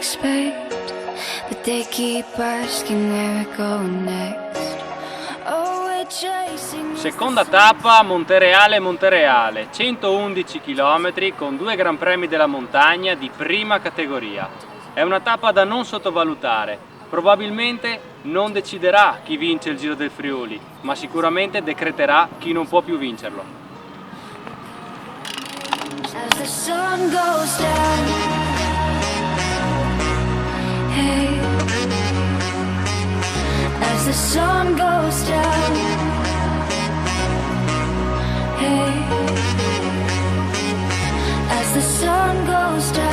expect, but they keep asking where we're going next. Oh, we're chasing. Seconda tappa, Montereale, 111 km con 2 Gran Premi della montagna di prima categoria. È una tappa da non sottovalutare, probabilmente non deciderà chi vince il Giro del Friuli, ma sicuramente decreterà chi non può più vincerlo. As the sun goes down, hey. As the sun goes down, hey. As the sun goes down.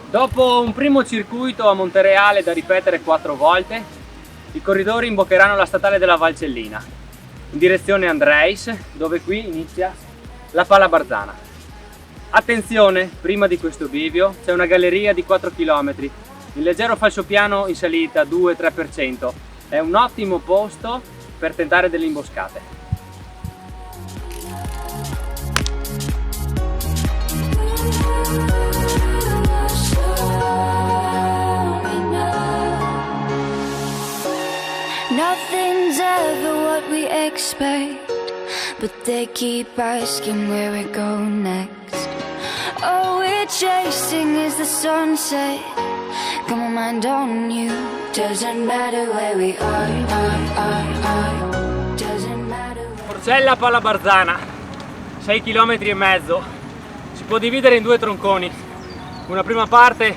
Dopo un primo circuito a Montereale da ripetere 4 volte, i corridori imboccheranno la statale della Valcellina in direzione Andreis, dove qui inizia la Pala Barzana. Attenzione, prima di questo bivio c'è una galleria di 4 km, il leggero falsopiano in salita 2-3%, è un ottimo posto per tentare delle imboscate. Nothing's ever what we expect, but they keep asking where we're going next. All we're chasing is the sunset. Got my mind on you. Doesn't matter where we are. Doesn't matter. Porcella Pala Barzana, 6,5 km. Si può dividere in 2 tronconi. Una prima parte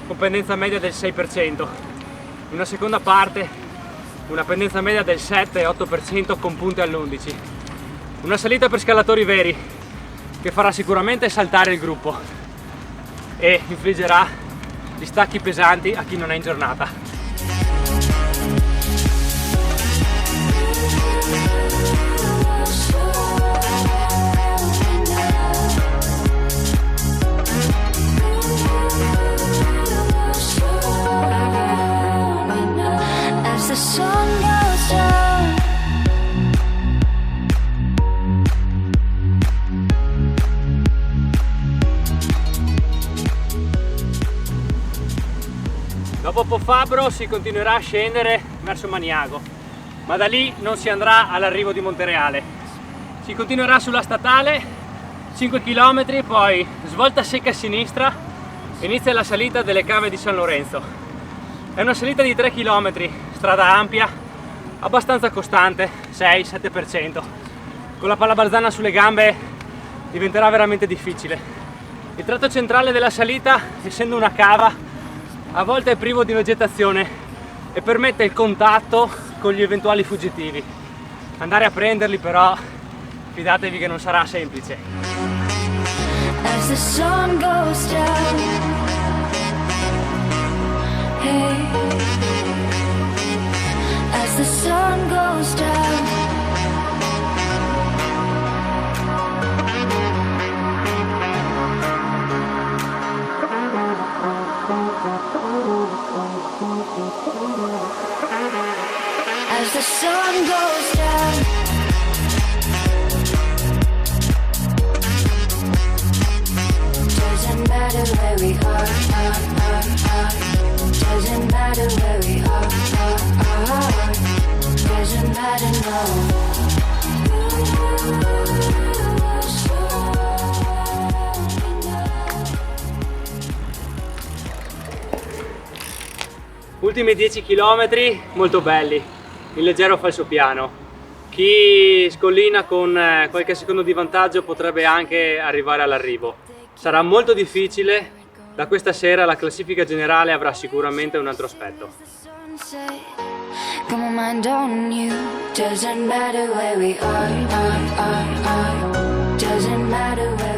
con pendenza media del 6%, una seconda parte una pendenza media del 7-8% con punte all'11%. Una salita per scalatori veri che farà sicuramente saltare il gruppo e infliggerà distacchi pesanti a chi non è in giornata. The sun goes down. Dopo Pofabro si continuerà a scendere verso Maniago, ma da lì non si andrà all'arrivo di Montereale. Si continuerà sulla statale 5 km, poi svolta secca a sinistra, inizia la salita delle Cave di San Lorenzo. È una salita di 3 km, strada ampia, abbastanza costante, 6-7%. Con la Pala Barzana sulle gambe diventerà veramente difficile. Il tratto centrale della salita, essendo una cava, a volte è privo di vegetazione e permette il contatto con gli eventuali fuggitivi. Andare a prenderli però, fidatevi che non sarà semplice. As the sun goes down, hey. As the sun goes down. As the sun goes down. Doesn't matter where we are. Doesn't matter where we are. Doesn't matter, no. Ultimi 10 km molto belli, in leggero falsopiano. Chi scollina con qualche secondo di vantaggio potrebbe anche arrivare all'arrivo. Sarà molto difficile, da questa sera la classifica generale avrà sicuramente un altro aspetto. Got my mind on you. Doesn't matter where we are. Doesn't matter where